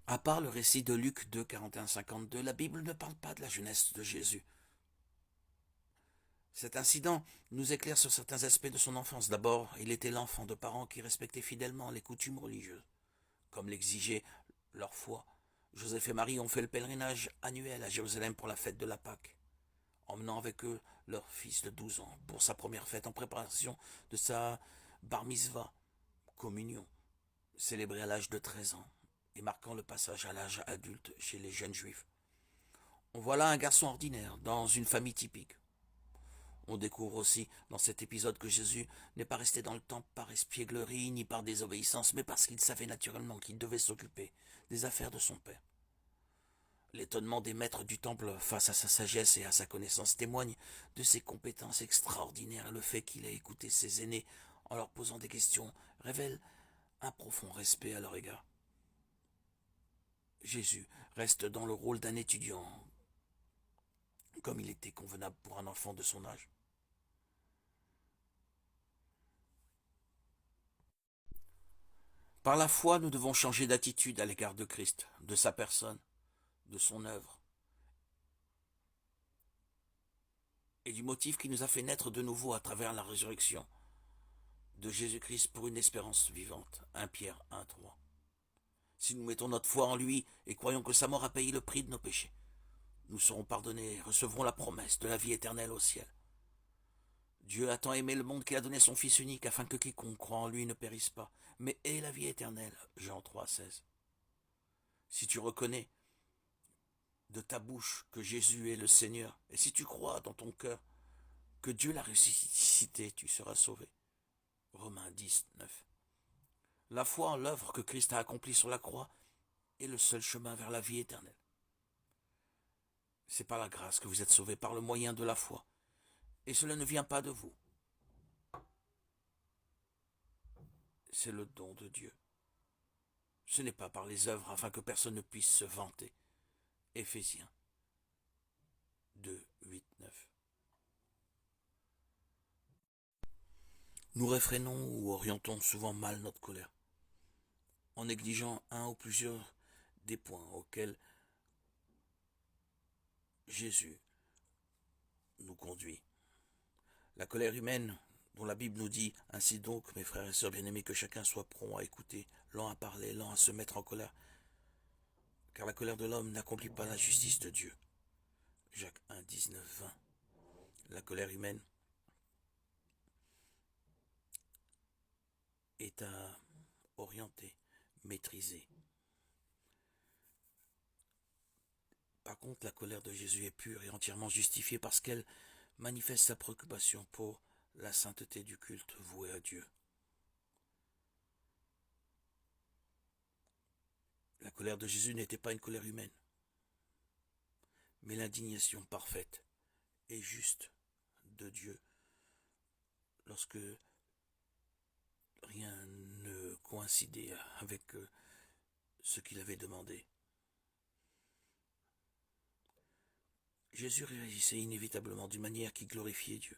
À part le récit de Luc 2, 41-52, la Bible ne parle pas de la jeunesse de Jésus. Cet incident nous éclaire sur certains aspects de son enfance. D'abord, il était l'enfant de parents qui respectaient fidèlement les coutumes religieuses, comme l'exigeait leur foi. Joseph et Marie ont fait le pèlerinage annuel à Jérusalem pour la fête de la Pâque, emmenant avec eux leur fils de 12 ans pour sa première fête en préparation de sa bar mitzvah, communion, célébrée à l'âge de 13 ans et marquant le passage à l'âge adulte chez les jeunes juifs. On voit là un garçon ordinaire, dans une famille typique. On découvre aussi dans cet épisode que Jésus n'est pas resté dans le temple par espièglerie ni par désobéissance, mais parce qu'il savait naturellement qu'il devait s'occuper des affaires de son Père. L'étonnement des maîtres du temple face à sa sagesse et à sa connaissance témoigne de ses compétences extraordinaires. Le fait qu'il ait écouté ses aînés en leur posant des questions révèle un profond respect à leur égard. Jésus reste dans le rôle d'un étudiant, comme il était convenable pour un enfant de son âge. Par la foi, nous devons changer d'attitude à l'égard de Christ, de sa personne, de son œuvre, et du motif qui nous a fait naître de nouveau à travers la résurrection de Jésus-Christ pour une espérance vivante. 1 Pierre 1,3. Si nous mettons notre foi en lui et croyons que sa mort a payé le prix de nos péchés, nous serons pardonnés et recevrons la promesse de la vie éternelle au ciel. Dieu a tant aimé le monde qu'il a donné son Fils unique afin que quiconque croit en lui ne périsse pas, mais ait la vie éternelle. Jean 3,16. Si tu reconnais de ta bouche que Jésus est le Seigneur, et si tu crois dans ton cœur que Dieu l'a ressuscité, tu seras sauvé. Romains 10,9. La foi en l'œuvre que Christ a accomplie sur la croix est le seul chemin vers la vie éternelle. C'est par la grâce que vous êtes sauvés par le moyen de la foi. Et cela ne vient pas de vous. C'est le don de Dieu. Ce n'est pas par les œuvres afin que personne ne puisse se vanter. Éphésiens 2, 8, 9. Nous réfrénons ou orientons souvent mal notre colère, en négligeant un ou plusieurs des points auxquels Jésus nous conduit. La colère humaine, dont la Bible nous dit: ainsi donc, mes frères et sœurs bien-aimés, que chacun soit prompt à écouter, lent à parler, lent à se mettre en colère, car la colère de l'homme n'accomplit pas la justice de Dieu. Jacques 1, 19, 20. La colère humaine est à orienter, maîtriser. Par contre, la colère de Jésus est pure et entièrement justifiée parce qu'elle manifeste sa préoccupation pour la sainteté du culte voué à Dieu. La colère de Jésus n'était pas une colère humaine, mais l'indignation parfaite et juste de Dieu lorsque rien ne coïncidait avec ce qu'il avait demandé. Jésus réagissait inévitablement d'une manière qui glorifiait Dieu.